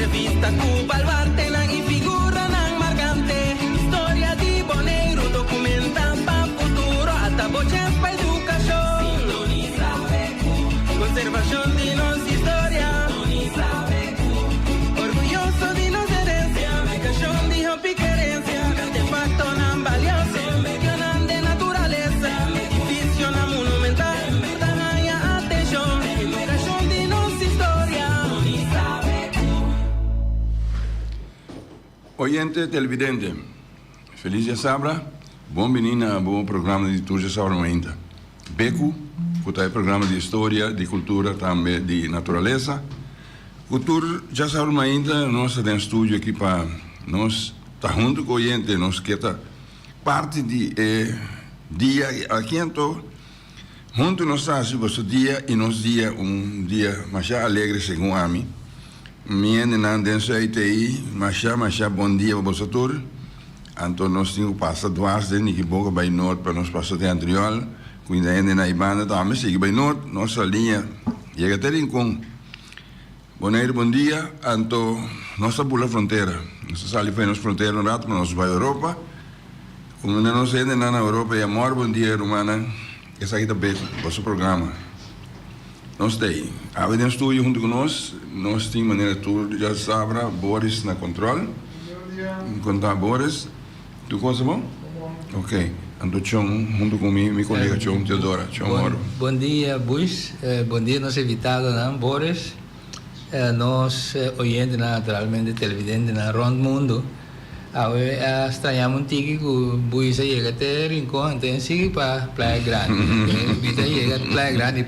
entrevista Cuba al arte lang y figura nang marcante. Historia di Bonaire documenta pa futuro hasta voces pa educación. Sintoniza BQ, conservación de nos historia. Sintoniza BQ, orgulloso de nos herencia. Educación de hopi querencia, artefacto nan valioso. Mencionan de naturaleza, edificio nan monumental. Tanaya atención, educación de nos historia. Sintoniza BQ. Oyente televidente, Felicia Sabra, bem-vindo ao bom programa de Turja Sabra Mainta. Beco, que é o programa de história, de cultura, também de natureza. Cultura já Sabra Mainta, nós temos estúdio aqui para nós, tá junto com o oyente, nós que tá parte de dia aqui então, junto nós estamos o dia e nos dia dia mais alegre segundo a mim. Minha nena dentro aí tem mas bom dia para vocês. Então nós temos passado duas vezes que boca vai norte para nós passar de anterior. Quando ainda na Ibana também sigue vai norte nossa linha chega até Rincon. Bonaire bom dia. Então nossa pula fronteira. Nós saímos para nossa fronteira um rato, nós vai à Europa. Como nós ainda na Europa e amor bom dia romana. Essa aqui também nosso programa. Nós temos a Avenida Estúdio junto com nós temos maneira tudo, já sabe, Boris na controle. Contar Boris, tu coisa bom? Ok, então Chong, junto com minha colega Chong Teodora, Chong Moro. Bom dia, Bush, bom dia, nosso invitado, Boris, nós, oyente, naturalmente, televidente, na Rondo Mundo. Estranhamos um tique que o Bush chega até Rincón, então sigue para Praia Grande. Então chega a Praia Grande,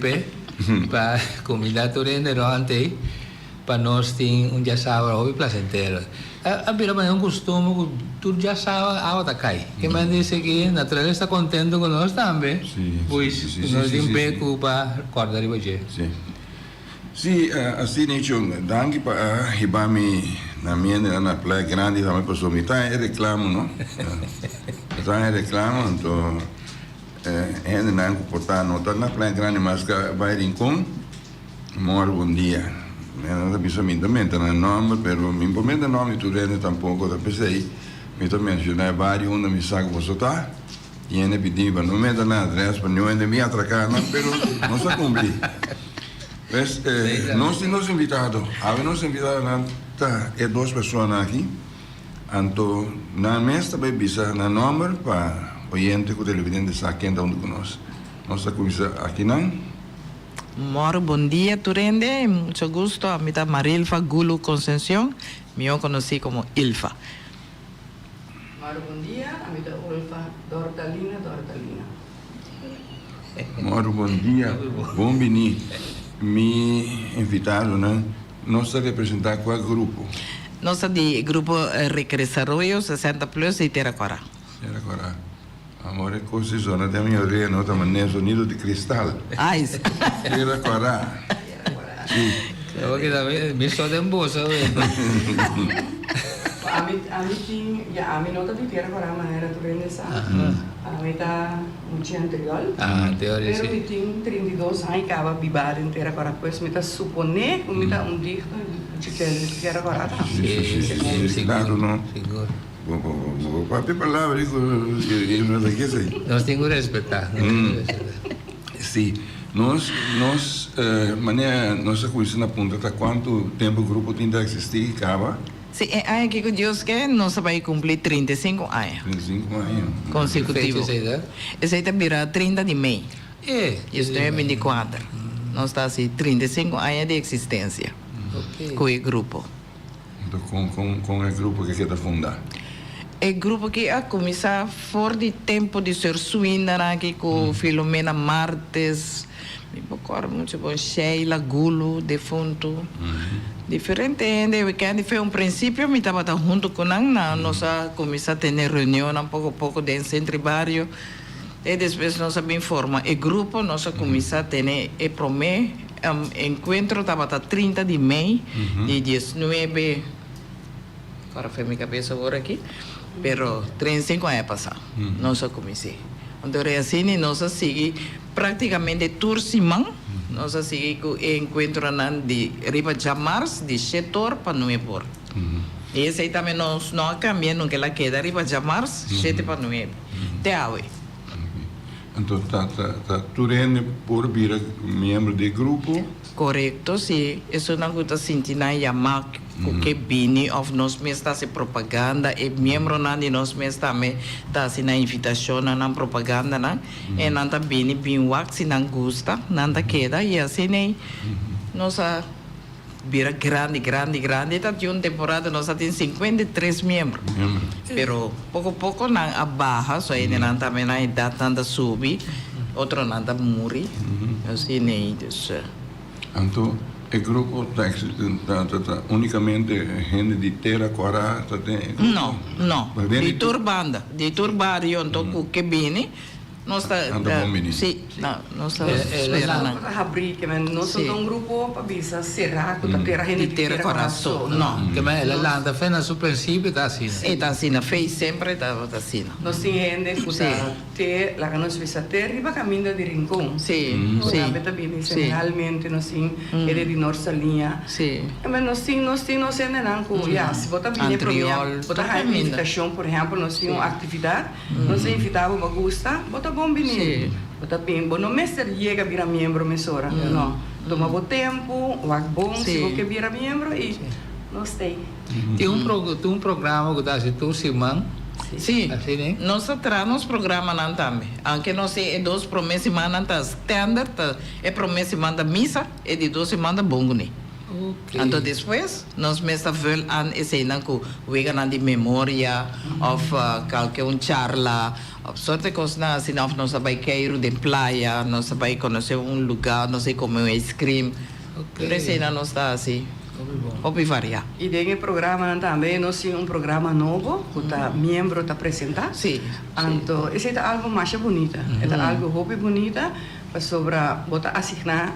para comida turende ontem, para nós tem dia sábado hobby placentero. A vida é costume que tudo já sabe a outra cai. Que mais disse que a natureza está contente com nós também. Pois nós temos beco para acordar e hoje. Sim, assim Chong, danke para Hibami na minha na Praia Grande também para o tá reclamo, não? Tá reclamo, então ainda não comportar nota na Praia Grande, mas vai Rincón, moro bom dia. Não bisogna mettere il nome, però mi impomenta il nome tu rende tampoco da pesei. Mi to mencionare vari, uno mi sa che posso sta, tiene pidiva, non mette l'adressa, per non mi attracare, però non sa cumplir. Nos invitados, habemos invitado a dos personas aquí, anto na mesa também bisa na número para oyente que o televidente está aqui onde conosco. Nossa comissão aqui não. Moro, bom dia, Turende. Mucho gusto. A mí está Marilfa Gulu Concepción. Yo conocí como Ilfa. Moro, bom dia. A mí está Ulfa Dortalina. Moro, bom dia. Bom venir. Me invitado, né? Nós representar qual grupo? Nós de grupo Recresarroyo 60 Plus e Teraquara. Teraquara. Amore, così sono da mia origine, nota maneiro sonido de cristal. Ah, isso. Teraquara. Sim. Eu que também me sou de embolsa. A mí nota de Teraquara, mas era Turende sa. A mí está muito anterior. Teoria Pero me tem 32 anos que estava bibada em Teraquara, pois me está suponer que me está dia de Teraquara. Sim, seguro, não? Seguro. Qualche palavra não sei que sei. Nós temos que respeitar. Sim, nós maneira nossa coisa na ponta tá quanto tempo o grupo tem de existir acaba? Sim, é aqui que Deus quer, nós vai cumprir 35 anos. 35 anos. Consecutivos. Esse aí virá 30 de maio. Isso é 24. Nós está assim 35 anos de existência com o grupo. Então com o grupo que quer fundar? O grupo que a começar fora de tempo de ser suína aqui com Filomena Martes, me recordo muito bom, Sheila Gulo, defunto, diferente ainda, porque foi princípio, me estava junto com ela, nós começamos a ter reunião pouco a pouco dentro entre barrio, e depois nós bem forma o grupo, nós começamos a ter o primeiro encontro, estava 30 de maio, de 19, agora foi minha cabeça agora aqui, pero 35 anos passado, nós comecei. Então, assim, nós seguimos praticamente tour semana, Nós assim que encontramos de riba Jamars de setor para Nuevor. E esse aí também nós não cambiamos que ela queda riba Jamars 7 para 9. Te awe. Então, tu rende por vir membro do grupo? Correto, sim. Isso não está sentindo chamar que bini of nós mesmos está se propaganda e membro não de nós mesmos também está se na invitação na propaganda não e não está bini bem wax se não gosta não está queda e assim nem nossa vira grande está de uma temporada nós temos 53 membros pero pouco a pouco não abaixo só ainda não também na idade tanta subir outro não está morrer assim nem isso. Então, o grupo está unicamente gente de terra, corá, não. De turbanda, então que bem, nós está, sim, não está esperando. Nós somos um grupo para bisa será que terra gente de terra coração, não. Que mas ela anda fez no princípio está assim. Está assim, fez sempre está assim. Nós temos gente que lá que nós visa terra e vai caminhando de rincón. Sim. Generalmente nós temos ele de nossa linha. Sim. Mas nós temos não com já se bota bem para mim, bota a invitação, por exemplo, nós temos uma atividade, nós invitamos uma gusta, bota bom menino. Bota bem, bom não mestre chega vira membro mesora, não. Toma bom tempo, vai bom se você vira membro e nós tem. Tem um programa que dá se tu Simão. Sim, assim, né? nós trazemos programa não também. Anche nós é 2 promessas semana tá standard, é promessa semana missa e de 2 semanas bongo né. Okay. Então depois nós mesmo vamos an esse não que vega de memória of qualquer charla, of sorte coisa na assim nós vai cair de praia, nós vai conhecer lugar, nós vai comer ice cream. Okay. Esse não está assim. Hobby variar. E dentro do programa também nós temos programa novo que tá membro está apresentar. Sim. Então esse é algo mais bonito, é algo hobby bonita. Sobre botar asignar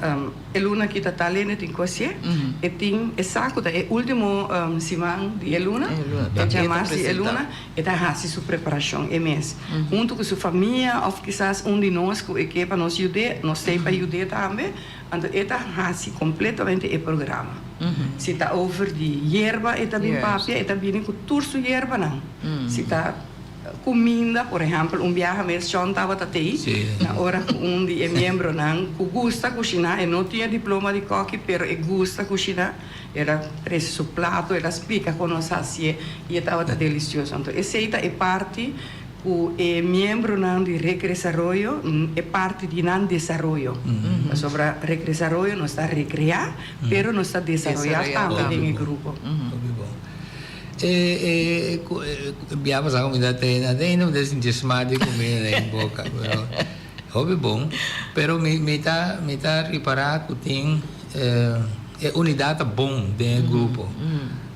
eluna kita talene tem coisa e tem exato é último semana de eluna é chamar se eluna e tá fazendo sua preparação é mês junto com sua família ou quizás de nós que equipa nos ajude nós sei para ajudar também então é tá fazendo completamente o programa se tá over de erva e tá bem papia e tá bem com turso erva não se tá comida, por exemplo, viaje mês John estava aí, na hora onde é membro não, que gosta cozinhar, e não tinha diploma de coque, pero gusta cozinhar, era preso su prato, era explica como nós fazia, e estava delicioso. Então, essa é parte que é membro não de Recresarroyo, é parte de não desenvolvimento. Sobre Recresarroyo, nós está recrear, pero nós está desenvolver também no grupo. Abbiamo la comida tem não desentismado de comida em boca, pero hobby bom, pero me tá reparar que tem unidade bom dentro do grupo,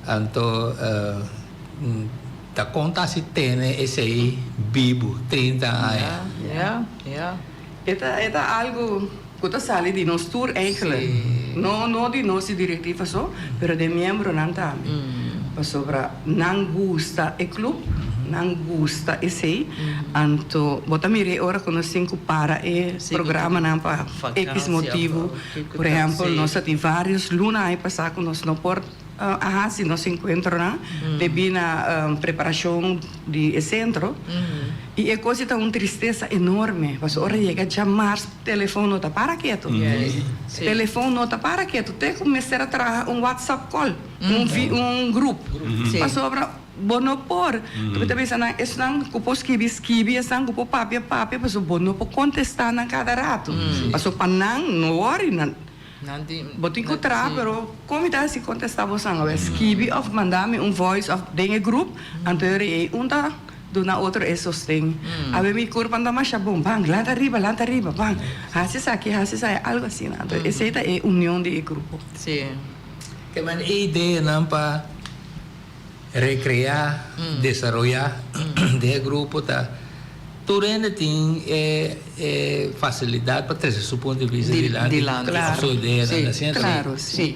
então tá conta se tem esse aí vivo 30 anos. É algo que está saindo de nosso tour eigenlijk, não de nossa diretiva só, pero de membro não também. Sobre não gosta o clube, não gosta esse, então bota mire ora quando se para o programa não para X motivo, por exemplo nós temos vários lunas aí passar com nós não por se nós encontramos devido à preparação de centro e é coisa tá uma tristeza enorme, mas ora chega chamar telefone não tá para quieto, telefone não tá para quieto, tem que começar a trazer WhatsApp call, grupo, mas sobre bono por, tu também sana estão com os kibi, estão com papia, mas o bono por contestar na cada rato, mas o panang não worry não. Botin contra, pero como está se contestava sangue, skibi of mandame voice of denge group, anterior e unda do na outro é sostém. A ver me curva anda mais bom, bang, lá arriba, bang. Hace aqui, algo assim, né? Essa é a união de grupo. Sim. Que man ideia não para recriar, desenvolver de grupo tá. Turene tem facilidade para trazer seu ponto de vista de lá, claro, sua ideia, claro, sim.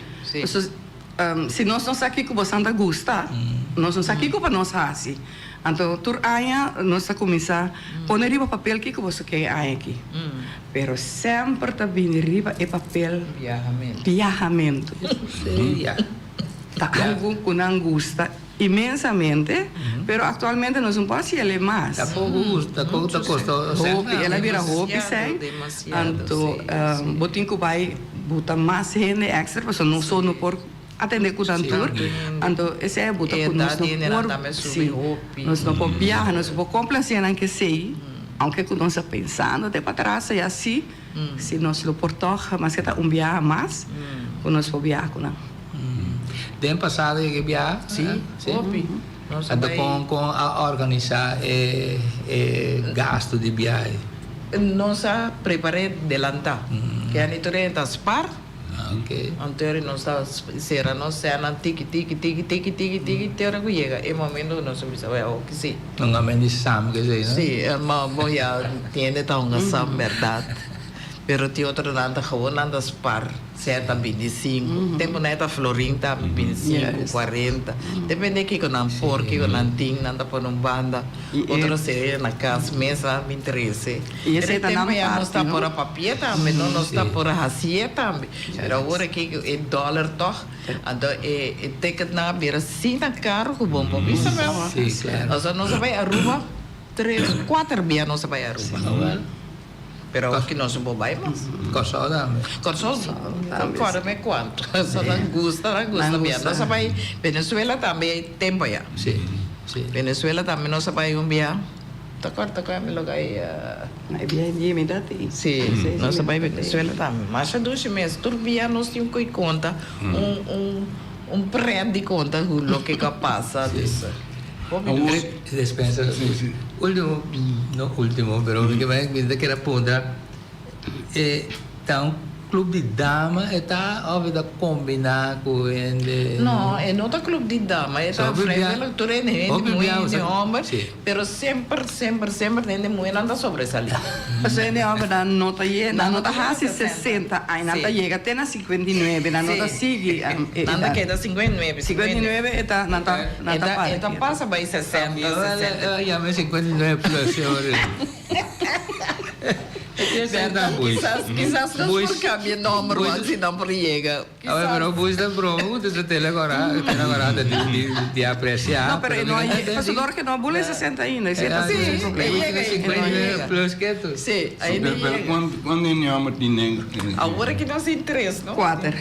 Se nós não aqui que você anda gosta, nós não sabemos para nós assim. Então, tur aia, nós começar a pôr riba papel que você quer aqui. Pero sempre tá vindo riba é papel viajamento. Tá algo que não gosta imensamente, pero actualmente nós não podemos ir mais. Tá pouco custoso. Ela vira hobby, sim. Então, botin que vai botar mais gente extra, porque não só no por atender com tanto. Então, esse é botar com nós no por. Nós não podemos viajar, nós não podemos complacer que sei, aunque que nós pensando de para trás e assim, se nós lo portoja, mas que tá viagem mais, nós podemos viajar com não. Tem passado que viajar? Sim. Então, com a organizar gasto de viagem. Nós preparamos delantar. Que a gente tem as par. Ok. Então, nós será nós será tiki, teora que chega. E momento nós vamos o que sim. Não há menos sam que sei, não? Sim, mas bom já tem então a sam verdade. Pero tem outra nada gewoon nada par. Certa 25, tempo neta florinta 25, 40. Depende que com por que com ting nada por banda. Outra seria na casa mesa 13. E esse tá tempo já não está por a papel também, não está por a racia também. Pero agora que é dólar toch, então é ticket na beira sim na caro com bom bom. Isso mesmo. Sim, claro. Nós não vai Aruba 3, 4 dias não se vai Aruba. Pero que nós não vai mais. Corsol também. Corsol, fora me quanto. Só não gusta. Nós vai Venezuela também tempo já. Sim. Venezuela também nós vai dia. Tá me lugar aí. É bem me dá tem. Sim, nós vai Venezuela também. Mas há 2 meses, turbia nós temos que conta prédio de conta o que passa disso. Despensa. Último, pero que vai me que era ponta então clube de dama está óbvio combinar com ele. Não, é não tá clube de dama, é tá frente tu rende de homem, pero sempre tem mulher anda sobresalir. Mas é homem na nota hasi 60, aí nota chega até na 59, na nota sigue. Nada queda 59. 59 é nota passa vai 60. Já me 59 plus Quizás não por caminho número assim não por chega. Pero bus da promo, de tele agora de apreciar. Não, pero não é passador que não bule 60 ainda, isso é sim, problema. Plus que tu. Sim, aí quando é nome de negro? Agora que nós em 3, não? 4,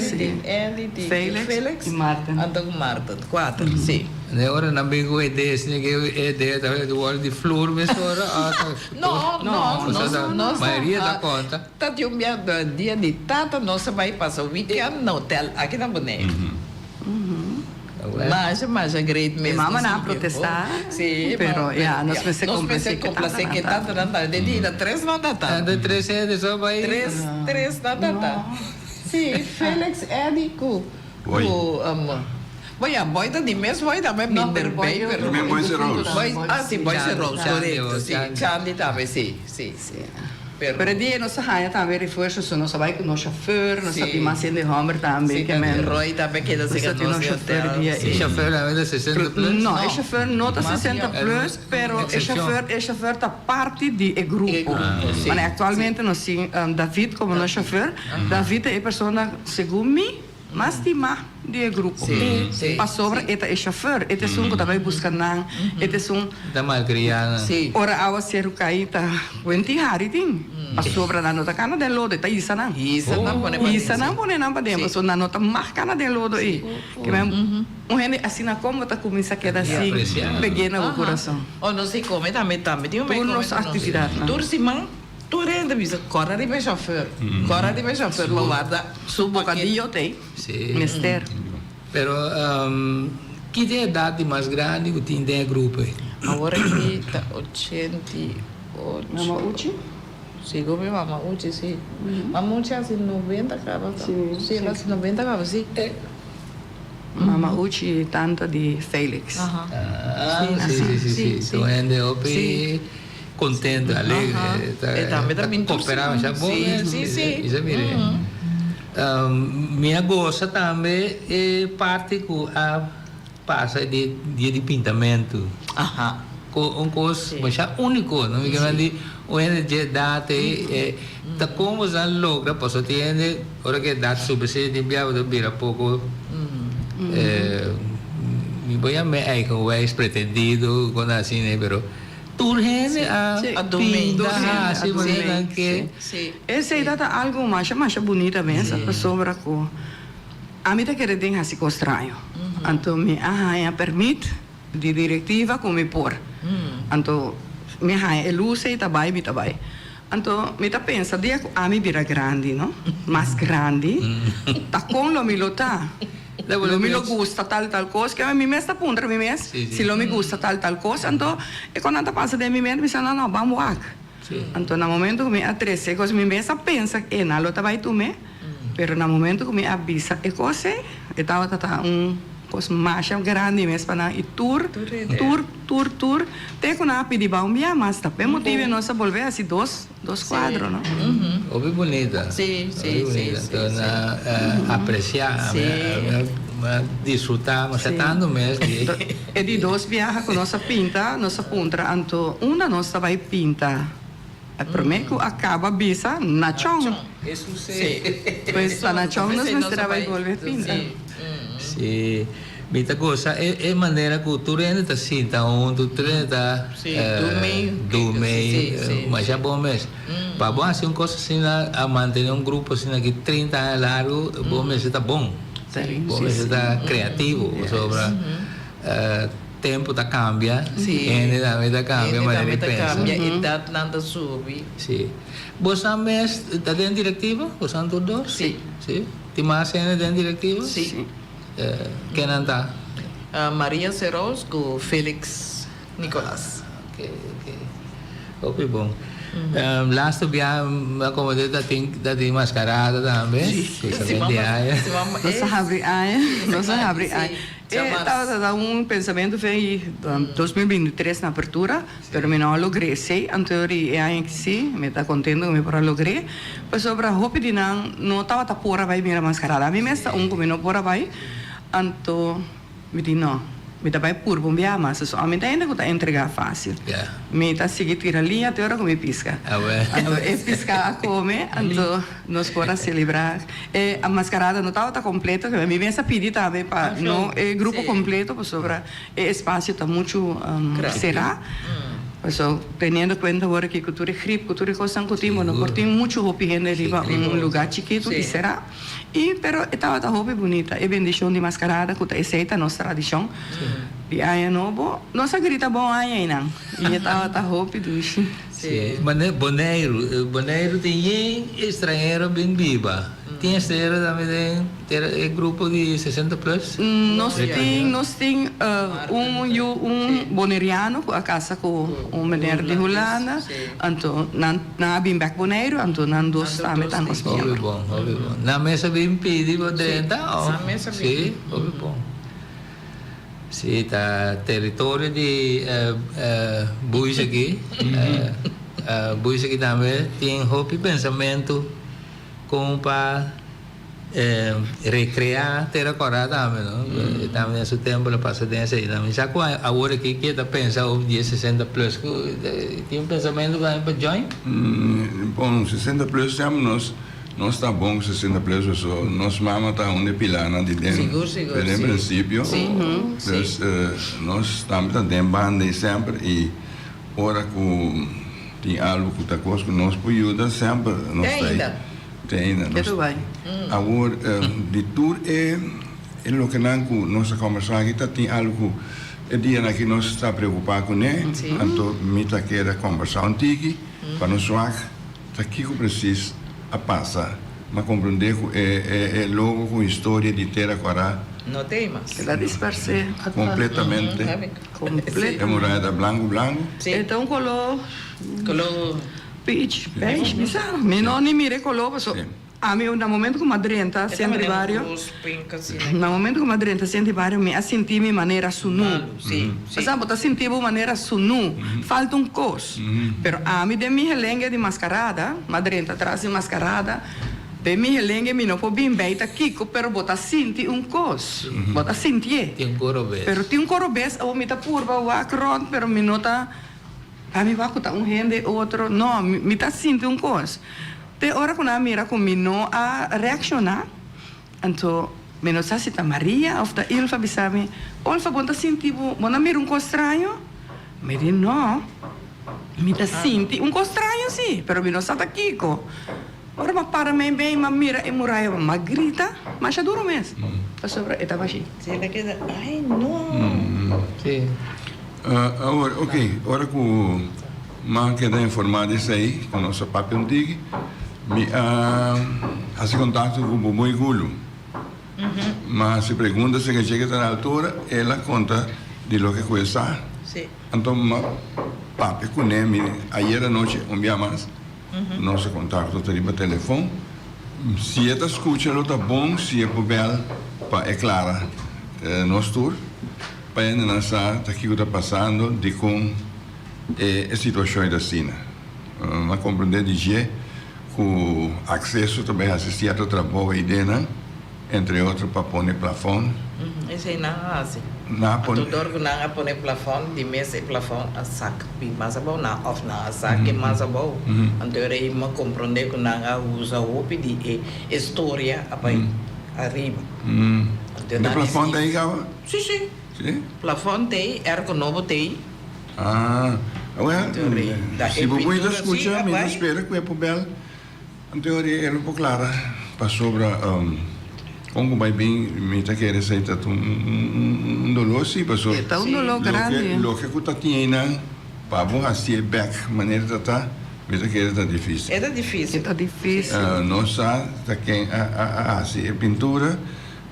sim. Andy, Felix e Marta. Então Marta, 4, sim. Agora não vem com ideia, assim que ideia talvez do wall de flor, mas agora não, a maioria da conta. Tá de dia de tata, nós vai passar o weekend no hotel aqui na Boné. Mas é great mesmo. Mamãe não protestar. Sim, pero já nós pensamos que tanto não de dia 3 não dá tá. De 3 é só vai 3 não dá. Sim, Felix Edico. Boy tá de mês, boy também Minder Bay. Também Boy Rose. Sim, Boy Rose, correto. Sim, Chandy também, sim. Pero dia nós saia também reforço, nós vai com o chauffeur, nós sabemos de Homer também, que men. Roy também queda se que nós chauffeur dia. E chauffeur é 60 plus? Não, é chauffeur não tá 60 plus, pero é chauffeur tá parte de grupo. Mas atualmente nós sim David como nosso chauffeur, David é pessoa segundo mim mas estima de grupo. Para sobre é chauffeur, é um que também busca não, é um da malcriada. Ora awa ser caíta, 20 hari ting. Para sobre na nota cana de lodo, tá isso não. Isso não pone não para dentro, só na nota mais cana de lodo aí. Que mesmo gente assim na como tá começa a quedar assim, peguei no coração. Ou não sei como também tem uma atividade. Tursimão tu rende bisa corre de chauffeur. Corre de chauffeur lo guarda su bocadillo tem. Mister. Pero que tem idade mais grande que tem grupo? Agora que tá 88. Mama Uchi? Sim, como Mama Uchi, sim. Mama Uchi assim 90 acaba. Sim, lá 90 acaba, sim. Mama Uchi tanto de Felix. Sim. Então ainda opi contente, alegre, também cooperava já bom, sim. Isso é mire. Minha gosta também é parte que passa de pintamento. Aha. Um coisa mas é único, não me engano de uma data tá como já logra posso ter hora que data sobre se de biava de bira pouco me voy a me aí com o pretendido com assim né pero turgente a domingo, assim maneira que Sim. Essa é algo mais bonita mesmo, sobre com a mim tá querendo assim com estranho. Então me permite de diretiva como por. Então me é luz e tá bem. Então me tá pensa dia a mim vira grande, não? Mais grande. Tá com lo me lo tá. Lo me lo gusta tal cosa que a mí me está punta mi mes. Si lo me gusta tal cosa, então e quando anda passa de mi mente me fala não, vamos lá. Então no momento que me atrese, coisa me mesa pensa que na lo tá vai tu me. Pero no momento que me avisa e cosa e tava coisa mais grande mesmo para e tour te com a pedir bom dia mas tá bem motivo nós volver assim dois quadros, não? Ouve bonita. Sim. Então, apreciar, desfrutar, mas tanto mesmo. E de dois viaja com nossa pinta, nossa punta, então uma nossa vai pinta. Para mim que acaba bisa na chão. Isso sim. Pois na chão nós vai volver pinta. Sim. Muita coisa é maneira que tu ainda está assim, tá onde tu ainda dorme, mas é bom mesmo. Para bom assim, coisa assim, a manter grupo assim aqui 30 anos largo, bom mesmo está bom. Bom mesmo está criativo, sobre tempo tá cambia, ele também tá cambia, mas ele pensa. E tá nada sube. Sim. Você mesmo está dentro diretiva? Você não todos? Sim. Sim. Tem mais ainda dentro diretiva? Sim. Quem não está? Maria Seros com Felix Nicolas. Ok. Ok, bom. Last dia, como da tem mascarada também. Sim. Nós abre aí. Estava pensamento foi 2023 na apertura, pero me não logrei, sei, anterior é que sim, me está contendo que me para logrei, mas sobre a roupa de não estava por vai mira mascarada, a mim mesmo como não por vai, então me diz não, me dá vai por bombear, mas só a mim ainda que tá entregar fácil, me tá seguir tira linha até hora que me pisca, é piscar a come, então nós pora celebrar, a mascarada não estava completa, que a mim mesmo pedir também para não é grupo completo, para sobre espaço tá muito será. Então, tendo em conta agora que cultura é gripe, cultura é coisa que tem muito roupa ainda riba lugar chiquito que será. E pero estava a roupa bonita, e bendição de mascarada que tá aceita nossa tradição. De aí novo, nossa grita bom aí não. E estava a roupa do Sim. Boneiro tem estrangeiro bem viva. Tem estrangeiro também tem grupo de 60 plus. Nós tem boneriano a casa com menino de Holanda. Então na bem back boneiro, então não dois também tá nos membros. Bom. Na mesa bem pedi por dentro. Sim, bom. Sim, tá território de Buis aqui. Buis aqui também tem roupa e pensamento como para recriar terra também, não? Também nesse tempo ela passa dentro aí também. Já que agora que está pensando de 60 plus, tem pensamento para join? Bom, 60 plus temos nós está bom 60 plus, nós mama está onde pilana de dentro. Seguro. Em princípio, mas nós estamos dentro banda sempre e ora que tem algo que está conosco, nós podemos sempre nós tem ainda. Agora, de tudo é o que nós conversamos aqui, tem algo é dia que nós está preocupado com ele, então me está querendo conversar contigo, para nós ver que eu preciso a passar, mas compreender que é logo com história de terra agora. Não tem mais. Ela dispersou completamente. É muralha branco. Então colou peach, bizarro. Me não nem mire colou, a mim no momento que madrenta sente vários. No momento que madrenta sente vários, me senti minha maneira sunu. Sabe, tá sentindo maneira sunu. Falta coisa. Pero a mim de minha lenga de mascarada, madrenta traz mascarada. Te mi helenge mi no po bim beita kiko, pero bota sinti un cos. Bota sinti Tem um coro bem. Pero ti un coro bes, o mi ta purba wak ron, pero mi nota, a mi waku ta un hende, outro, no, mi ta sinti un cos. Te ora kuna mira com mi no a reaccionar, anto, mi no sa si ta Maria, of ta Ilfa bisami, olfa bonta sinti, bona mira un cos estranho, mi di no, mi ta sinti un cos estranho sì, pero mi no sa ta kiko. Ora ma para me bem, ma mira e muraia, ma grita, ma já duro mesmo. Sobre, estava assim. Se le queda, ai, não. Sim. Agora, ok, ora que ma queda informado isso aí, com o nosso papo antigo, me faz contato com o Bubu e Gulo. Mas se pergunta se chega na altura, ela conta de lo que conhece. Sim. Então, papo com ele, ayer à noite, um dia mais, nosso contato está no telefone. Se ela escuta, ela está bom, se é bom, é clara, nosso tour, para ele não saber o que está passando, de como é a situação da China. Mas compreender de que o acesso também a assistir ao trabalho aí dentro, entre outros, para pôr plafond. Esse aí não é assim. Na pôr. Tudo que não é pôr plafond, de mesa e plafond, a sac, mas é bom, não, off não, a sac, mas é bom. Então, aí, mas compreender que não usa o de história, arriba. O plafond aí, Gava? Sim, sim. Sim? Plafond tem, ergo novo tem. Ah, well, se você ainda escuta, me vai. espera que é para bel. A teoria é um pouco clara para sobre como vai bem, me está querendo aceitar dolor sim, para sobre. Está dolor grande. Lo que está tendo para você assim back maneira de tá, me está querendo tá difícil. Era difícil. Está difícil. Não sabe tá quem assim é pintura,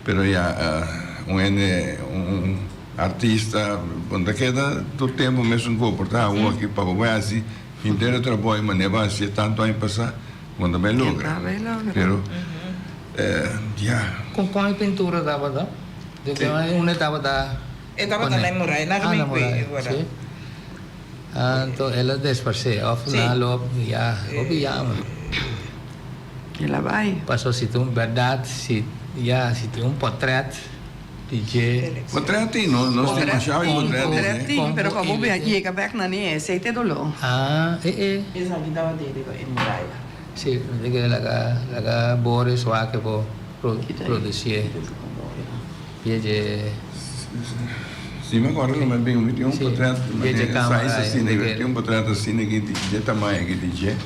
pero já um artista, quando queda todo tempo mesmo comportar o aqui para o assim, inteiro trabalho, mas não vai ser tanto a passar quando bem logra. Pero já. Com qual pintura dava da? De que uma estava da. Estava na Moraia, na Ramikwe agora. Sim. Então ela disfarçou, off na lob, já, Ela vai. Passou se tem verdade, se tem portrait. DJ. Portrait não tem machado em portrait. Pero para você chega back na nem esse te dolor. Ah, Essa aqui estava dele em Moraia. Sim, porque laga Boris wa que vou produzir. Sim, mas agora não é bem um portrait, mas assim, tem portrait assim aqui de tamanho aqui de DJ.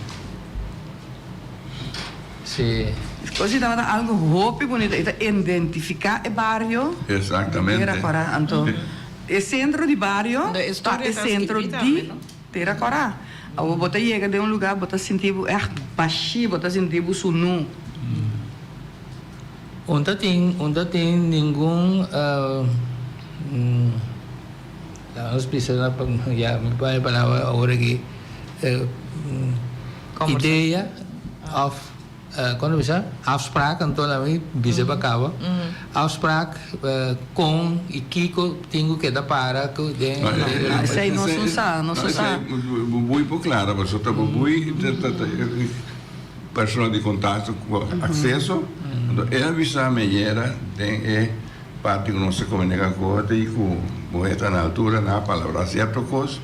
Sim. Così dava algo hopi bonito, identificar o bairro. Exatamente. Era agora, então, o centro de bairro, Da história o centro de Terra Corá. Aí você chega de um lugar, você sentir baixo, você sentir o sunu. Onde tem nenhum nós precisamos já me vai para agora aqui ideia of quando você afspraak então aí bisa bacava afspraak com e Kiko tenho que dar para que Sei não susa. Bubui por claro, mas outra bubui pessoa de contato com acesso, é avisar melhor tem parte que não se comunica com outra e com boeta na altura na palavra certa coisa,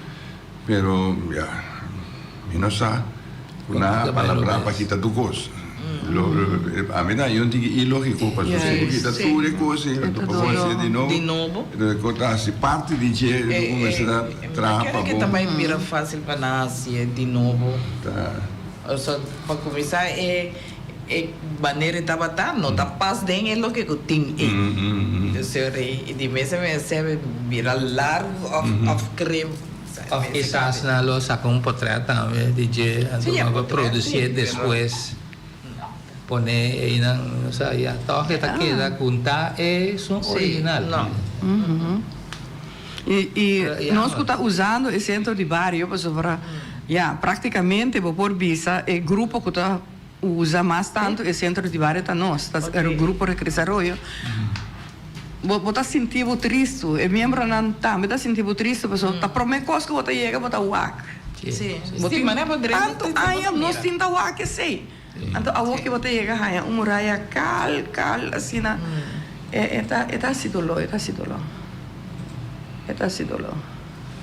pero já não sabe na palavra para quitar do gosto. A mim daí eu digo ilógico para você quitar tudo coisa, para você de novo. Contar-se parte de dinheiro começar a trapa. Que também vira fácil para nascer de novo. Só para começar maneira de trabalhar, não tá paz nem é o que eu tenho. De mesmo recebe vira largo of creme. of quizás na lo saca un portrait também DJ vai produzir depois poner aí na não sei a toque tá que da contar é som original Não. E nós que está usando o centro de bairro para praticamente por visa é grupo que está usa mais tanto o centro de bairro tá nós é o grupo de desarrollo Você sentiu triste, e membro não tá, me tá sentiu triste, pessoal, tá promete coisa que você chega, você uac. Sim. Tanto aí, nós tenta uac, sei. Então, a que você chega a uma muralha cal, assim, é sidolo.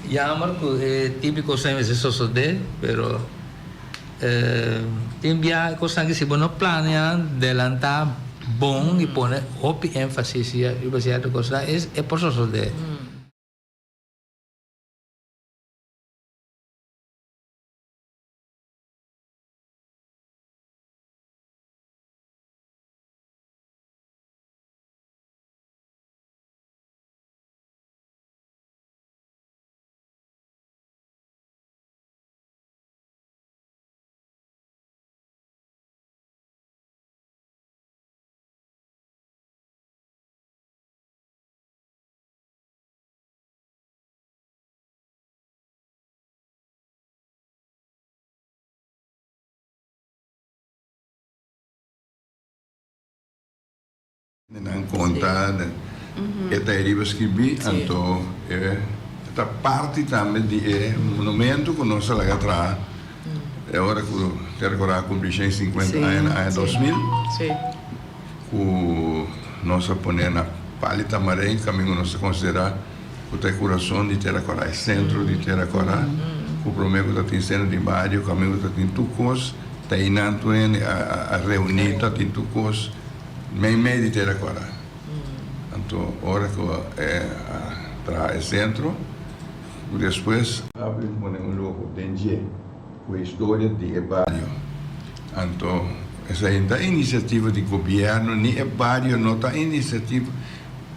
Ya, Marco, típico sempre se succede, pero timbia cosa che si buono planea delanta bon e pone hopi enfasi sia ribaziato cosa è posso succedere. Não conta, esta é escrevi, então esta parte também de monumento que nós lá atrás, é hora que ter agora cumprir 50 anos, 2000, que nós põe na palita marém, caminho nós considerar o teu coração de ter agora, é centro de ter agora, o prometo da tem cena de bairro, caminho da tem tucos, tem nanto a reunir, tem tucos meio de ter agora. Então, hora que traz centro, depois abre um logo de com a história de Ebário. Então, essa é a iniciativa de governo, nem Ebário, não está iniciativa,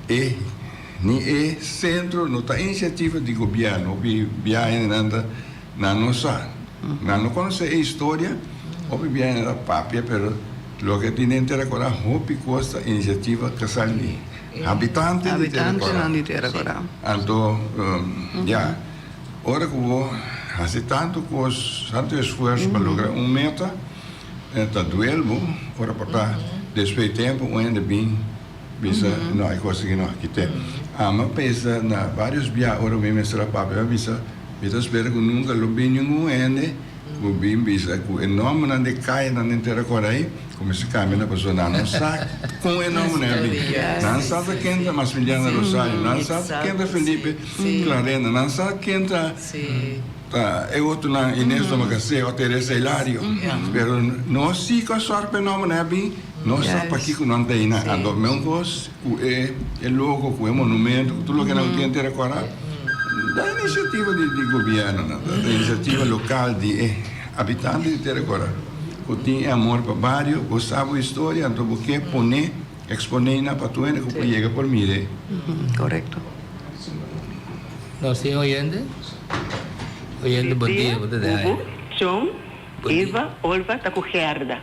nem é centro, não está iniciativa de governo. O viagem anda na nossa, não conhece a história, o viagem anda papia, pero lo que tiene entera cora hopi costa iniciativa casali habitante de Terra Cora. Então, já, ora que vou fazer tanto esforço para lograr meta, está duelo, ora para depois tempo ainda bem, bisa não é coisa que não aqui tem. Mas pensa na vários dias, ora mesmo será papel, bisa espera que nunca lo bem nenhum ainda, o bem bisa que enorme não decai na Terra Cora aí. Come si cambia una persona, non sa come non è, non sa che entra Massimiliano Rosario, non sa che entra Felipe Clarena, non sa che entra e outro na Inês Tomacacé ou Teresa Hilário, pero não se com a sorte não é bem, não sabe para que não tem nada, ando mesmo coisa, é logo, é monumento, tudo que não tem ter agora, da iniciativa de governo, da iniciativa local de habitantes de ter agora. Que tem amor para vários, gostava da história, então porque exponer na patuena que chega por mim. Correto. Nós temos oyente bom dia, bom dia. John, Eva, Olva, tá com Gerda.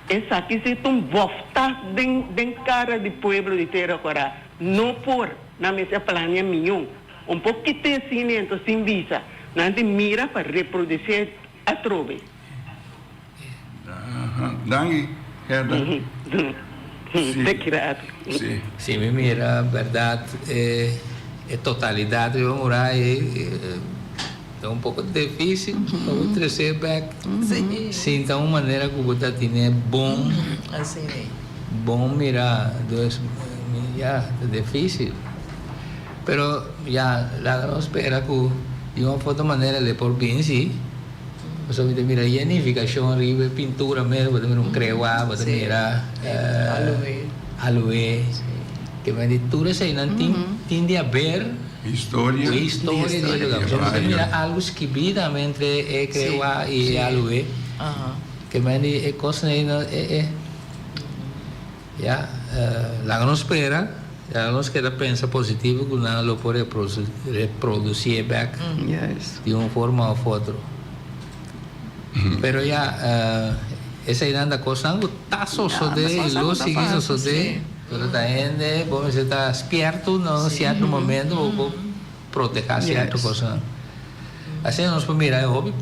Essa aqui se tu volta den cara de pueblo de Terra Cora, não por na mesa plania minha, pouquinho assim, então sem visa, não de mira para reproduzir a trove. Danke, Gerda. Sim, me mira, verdade, é totalidade, eu morar é pouco difícil, vou trazer back. Sim, então uma maneira que você tem é bom, bom mirar, já é difícil, pero já lá não espera que de uma outra maneira ele por bem sim. Você mira genificação, arriba, pintura mesmo, você mira creuá, você mira aloe, que vai de tudo isso aí, não tem a ver história de lugar. Você mira algo esquivida entre creuá e aloe, que vai de coisa aí, já, lá não espera, já não queda pensa positivo, que não lo pode reproduzir back de uma forma ou outra. Pero ya esa iranda cosa está sucede lo sigue sucede pero también vamos a estar despierto no cierto momento o proteger cierta cosa assim nós mira hobby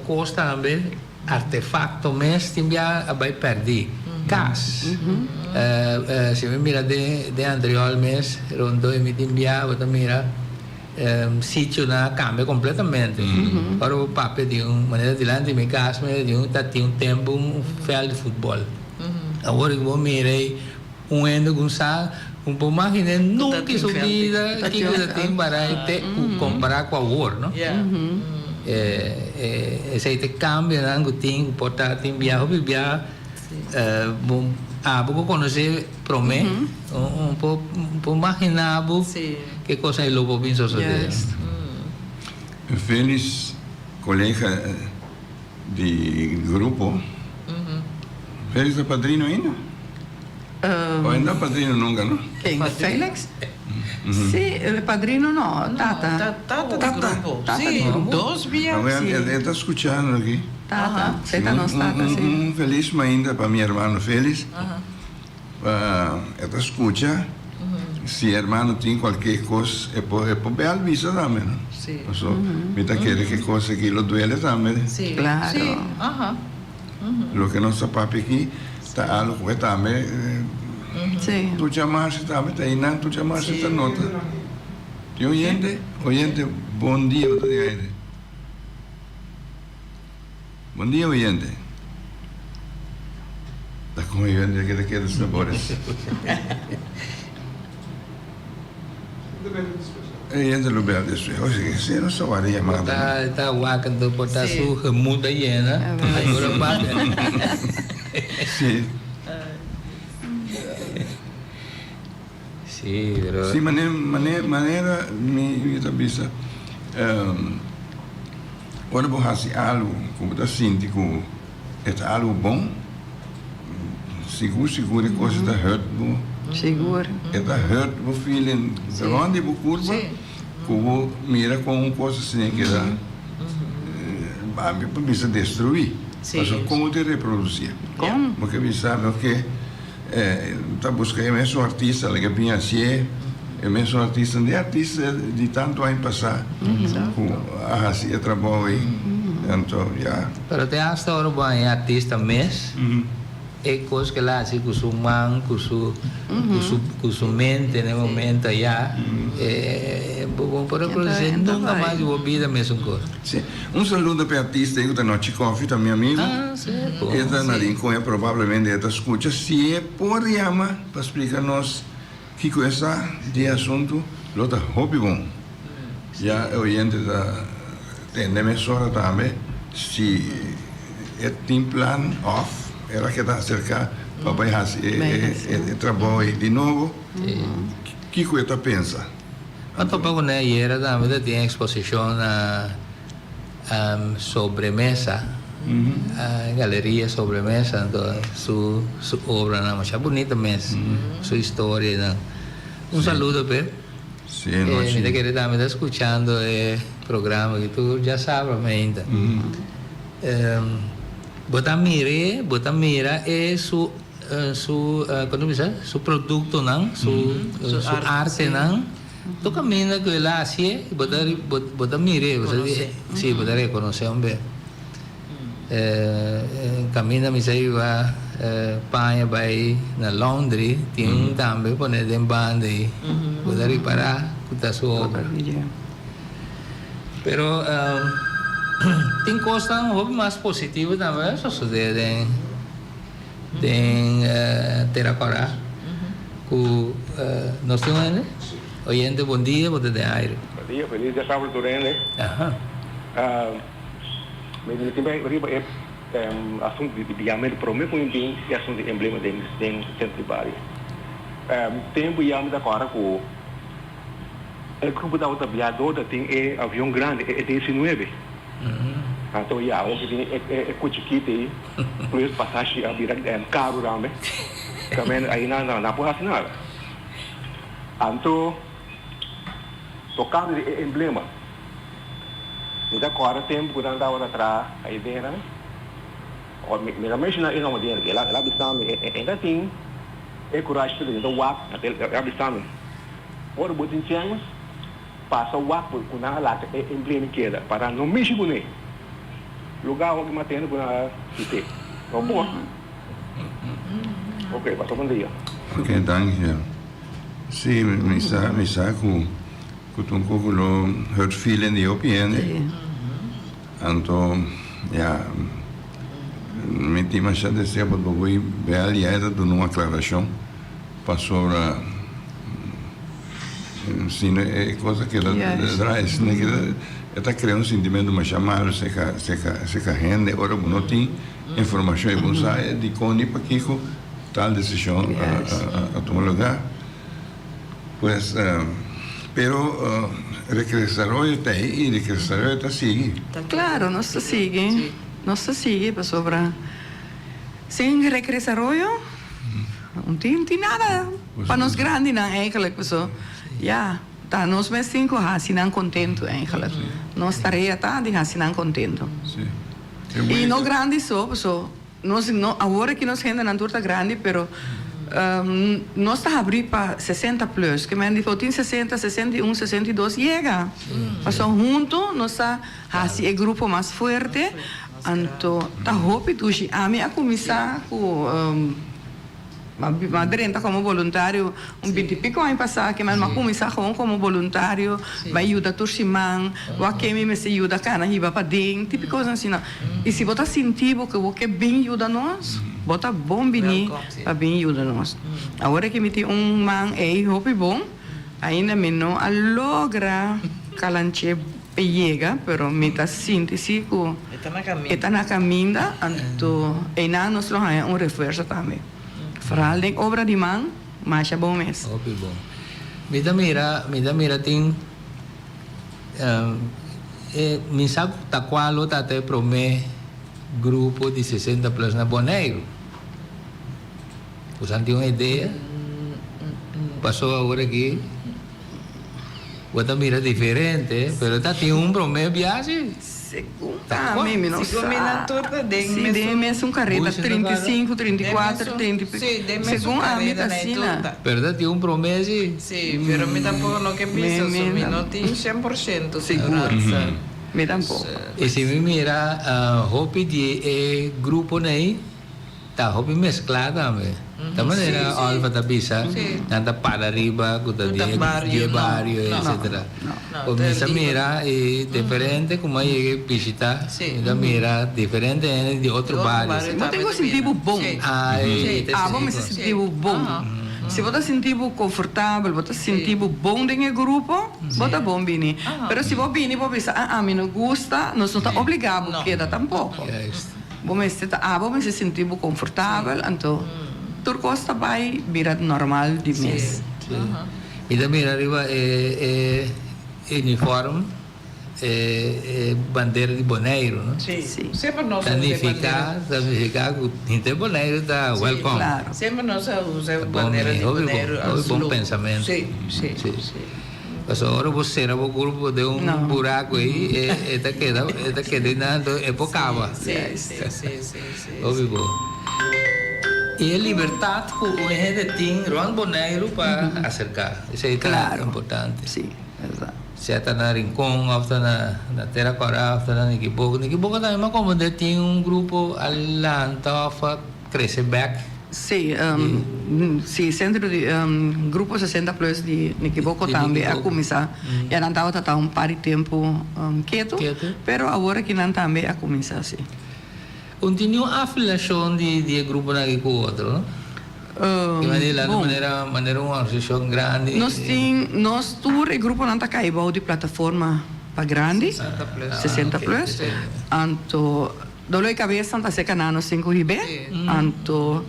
costa também artefacto mes timbia vai perder cas se me mira de Andriol mes rondo e mi timbia você mira sítio cambia completamente. Para o papel de maneira de lá, em minha casa, tinha um tempo fel de futebol. Agora eu mirei endo com um pouco mais nunca subida que eu tenho para comparar com a agora, não? Esse aí cambia, não tem portátil, viajar, vou conhecer promê, pouco imaginar que coisa ele vou pensar sobre isso. Félix, colega de grupo, Félix é padrinho ainda? Ou ainda é padrinho nunca, não? Quem? Félix? Sì, il padrino no, Tata. Tata do grupo. Sim, dois viagens. Ele está escutando aqui. Tata, Tata non stata, sì. Feliz ainda para meu irmão Félix. Ele escuta. Se o irmão tem qualquer coisa, é por bem avisa também, não? Sim. Me tá querendo que coisa que lo duele também. Sim. Claro. Sim. Lo que nosso papo aqui está algo que também. Sì. Tu chamaste também, tá aí não, tu chamaste esta nota. E oyente, bom dia, oyente. Bom dia, oyente. Está com oyente que te queda os sabores. Oyente lo bel disso. Hoje, se não só varia mais. Tá wakando botar sua muda hiena. Agora papo. Sim. Sim, pero... Sim, maneira me avisa. Quando você faz algo, como você sente que é algo bom, seguro que a coisa está hurt, Sicuro. está hurt, o feeling, onde você curva, que você mira com uma coisa assim que dá, precisa destruir, mas como te reproduzir? Como? Porque você sabe que está buscando o mesmo artista, que vinha assim, o mesmo artista de tanto ano passado, assim, trabalho aí, então, já. Pero te hasta ahora vai artista mesmo, é coisa que lá assim com sua mão, com sua mente no momento já, bom para produzir nunca mais vou vida mesmo coisa. Sim. Saludo para o artista aí, que está no Chicofi, tá meu amigo. Esta na Rincon provavelmente esta escuta, se é por chama para explicar-nos que coisa de assunto, lo está hobby bom. Já o oyente da tem emissora também, se tem plan off, ela que está cerca para fazer trabalho de novo. Que coisa pensa? Quanto pouco né, era também tem exposição sobremesa, galeria sobremesa, então sua obra não é bonita mesmo, sua história. Não. Saludo per. Sim, me querer também estar escutando o programa que tu já sabe ainda. Botamira é su produto não, su arte não. Tu cammina con la asie, bota mire, sì, bota riconoscere un bel. Cammina mi sei va paia vai na Londres, tiene un tambe pone den bande, bota riparar tutta sua opera. Pero tem coisas um pouco mais positivas também, só sucede em Terracorá, que nós temos oyente, bom dia, bom dia, aire. Bom dia, feliz dia sábado, Turene. Mas também assunto de diamante para mim foi bem e assunto de emblema de centro de Bari. Tempo ia me dar agora com o grupo da outra viadora tem avião grande, é 19. Então ia, hoje tem cochiquita aí, por passagem a virar caro também. Também aí na porra assinada. Então tocando de emblema. Então agora tempo quando andava hora atrás a ideia, né? Ou me imagina eu não me digo, lá bisame ainda tem coragem de então wap até lá bisame. Ora botin changos passa o wap com na lá emblema que era para não mexer com ele. Lugar onde matando com a cité. Não bom. Ok, passou bom dia. Ok, danke. Sim, me saco Kutun kukulo hurt feeling die opien. Anto ja met die machine de se bod boi bel ja da do uma aclaração passou a sim é coisa que ela traz, né, que está criando um sentimento mais chamado se a gente ora não tem informação e bom sai de coni para que tal decisão a tomar lugar. Pues pero recresarollo está aí e recresarollo está sigue. Claro, nós sigue. Nós sigue para sobra. Sem recresarollo, não tem nada para nós grande não eigenlijk so. Ja, tá nós met 5 assim não contento eigenlijk. Nós tarefa tá de assim não contento. Sim. E não grande so. Nós não agora que nós gente na turta grande, pero nós está abrir para 60 plus, que men dijo 60, 61, 62 llega. Passou junto, nós está assim é grupo mais forte. Anto tá hopi tushi a mim a começar com madre tá como voluntário 20 e pico ano passado que mas começar como voluntário vai ajudar tursimang o que me se ajuda cana riba para dentro tipo coisa assim não e se botar sentido que o que bem ajuda nós bota bom bem para bem ajuda nós agora que me tem man é hopi bom ainda me não a logra calanche llega, pero mita síntese que está na caminha, então e na nós não há reforço também. Falar de obra de mão, mas é bom mesmo. Óbvio bom. Mira tem me sabe tá qual tá até prome grupo de 60 plus na Bonaire. Você tem uma ideia? Passou agora aqui. Outra mira diferente, pero tá tem promessa viagem. Segunda, mimi não sabe. Na torta de mesmo carreira 35, 34, 30. Segunda a mim assim. Pero tá tem promessa. Sim, pero me tampoco no que piso, me não tem 100% segurança. Me tampoco. E se me mira hopi de grupo nei, tá hopi mesclado também. Da maneira alfa da bisa, nada para riba, kuda dia barrio, etc. O misa mira é diferente como é visita, da mira diferente de outro barrio. Não tem sentido bom. Vamos sentir bom. Se você sentir confortável, você sentir bom dentro do grupo, você bom bem. Mas se você bem, você pensa, a mim não gosta, não está obrigado a quedar tampouco. Vamos se sentir confortável, então Turcosta vai virar normal de mês. E também arriba uniforme, bandeira de Bonaire, não? Sim. Sempre nós significa que inte Bonaire está welcome. Claro. Sempre nós usamos bandeira de Bonaire. Bom pensamento. Sim. Mas agora você era o grupo de buraco aí, está quedando epocava. Sim. Óbvio. E a liberdade que o gente tem, Ron Bonaire, para acercar. Isso é importante. Sim, exato. Se está na Rincón, ou está na Terra Corá, ou está na Niquiboca. Niquiboca também, mas como tem grupo alanta, cresce back. Sim, centro de grupo 60 plus de Niquiboca também a começar. Já não estava um par de tempo quieto, pero agora que não também a começar assim. Continua a afiliação de grupo aqui com o outro, não? De maneira uma associação grande. Nós tour e grupo não está caindo de plataforma para grande, 60 plus. Anto, dolo e cabeça não está se canando 5 ribe. Anto,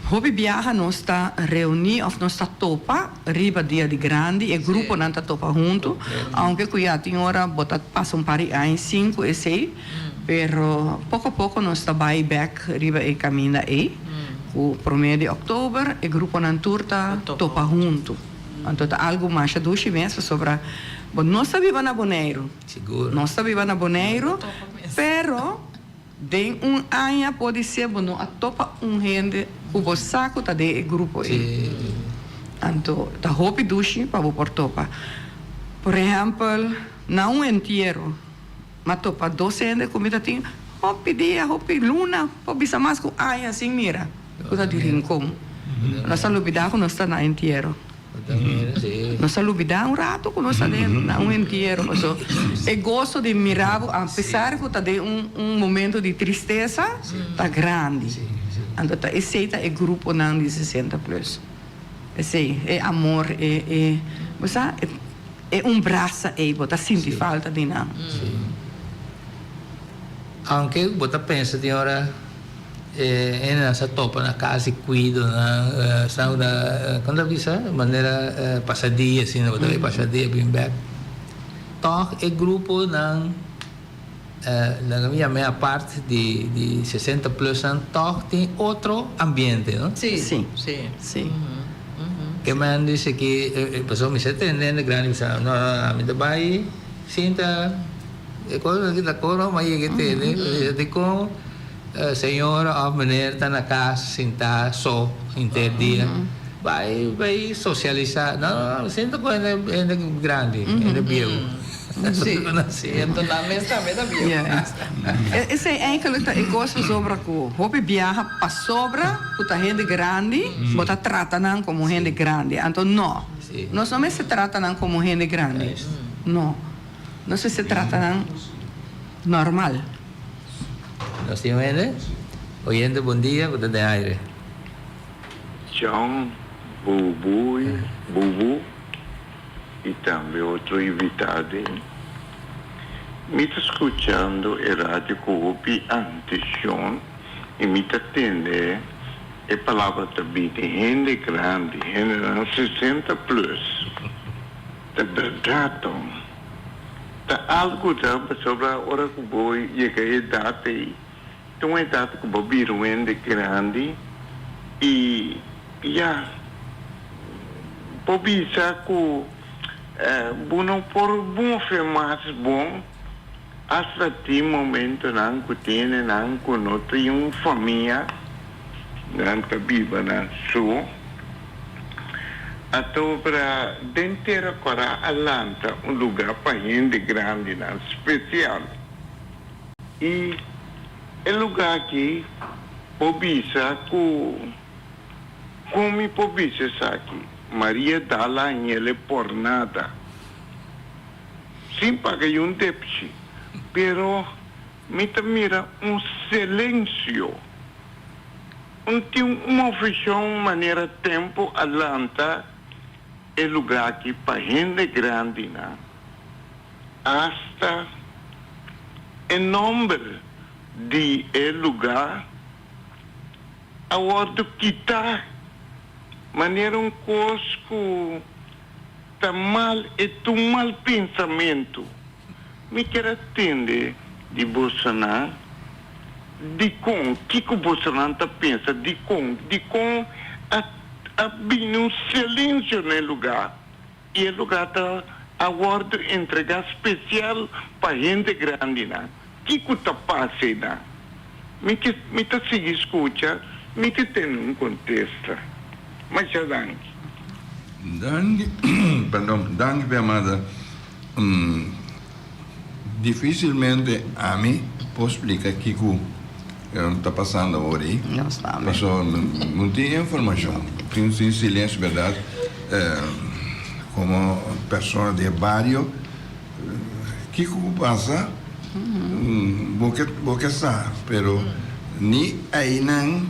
hobby viaja nós está reunir, ou nós está topa, riba dia de grande, e grupo não está topa junto. Aunque cuia tem hora botar passa par de anos, 5 e 6. Pero pouco a pouco nós está back riba e caminha aí. O primeiro de outubro o grupo não turta topa junto. Então tá algo mais doce mesmo sobre nós sabíamos na Bonaire. Seguro. Nós sabíamos na Bonaire, pero de ano pode ser bueno a topa gente o saco tá de grupo aí. Então tá hopi doce para o topa. Por exemplo, não inteiro. Mas topa 12 anos de comida tem hopi dia, hopi luna, hopi samasco, assim mira, coisa de rincão. Nós olvidamos nós está na inteiro. también, sí. Nos olvidamos un rato con nosotros un entierro. Pues, el gozo de mirar, a pesar de un momento de tristeza, está grande. Entonces, ese es el grupo de 60 plus. Ese es amor, é um braço aí, você sente falta de nada. Aunque você pensa, senhora, nessa topa na casa e cuido, quando avisa, de maneira passadia, assim, você vai passadia, bem back. Toch, o grupo na minha parte de 60 plus, toch tem outro ambiente, não? Sim, Sim. sim. Sim. Que man dice que pasó mi setenta grande mi sa no a mi trabai sinta cosa que ta coro mai que te de con senhora ou meneer tá na casa sinta só interdia vai socializar não sinta com ele grande ele bio Sim, então na mesa também tá bem. Esse é eigenlijk dat ik gosto sobre que hobby viaja para sobra, que a gente grande, bota trata não como gente grande. Então não, não somente se trata não como gente grande, não, não se trata não normal. Nós temos ele, oyente bom dia, você tem aire. John, Bubu e também outro invitado. Me está escutando a rádio Coop antes, John, e me está atendendo a palavra também de gente grande, gente 60 plus. É verdade. Está algo sobre a hora que vou chegar a idade aí. Então a idade que vou vir gente grande e já vou pensar que não por bom afirmar bom hasta ti momento não que tem não que não tem uma família não que viva na sua até para dentro agora Atlanta lugar para gente grande não especial e o lugar aqui pobisa que como pobisa aqui Maria Dalla Agnelli por nada. Sim, paguei um déficit, pero me mira silêncio. Tem uma oficina, maneira tempo, Atlanta, é lugar aqui para gente grande, né? Hasta o nome de lugar, a hora que está maneira coisa tá mal é tu mal pensamento me quer atender de Bolsonaro de com que o Bolsonaro tá pensa de com a bem um silêncio no lugar e o lugar tá agora entregar especial para gente grande né que tá passando me tá seguir escuta me que tem um contexto. Mas já Danke, amada. Dificilmente a mim posso explicar o que está passando agora aí. Não tem informação. Tem silêncio, verdade. Como pessoa de barrio, o que passa? Porque sabe, pero ni aí não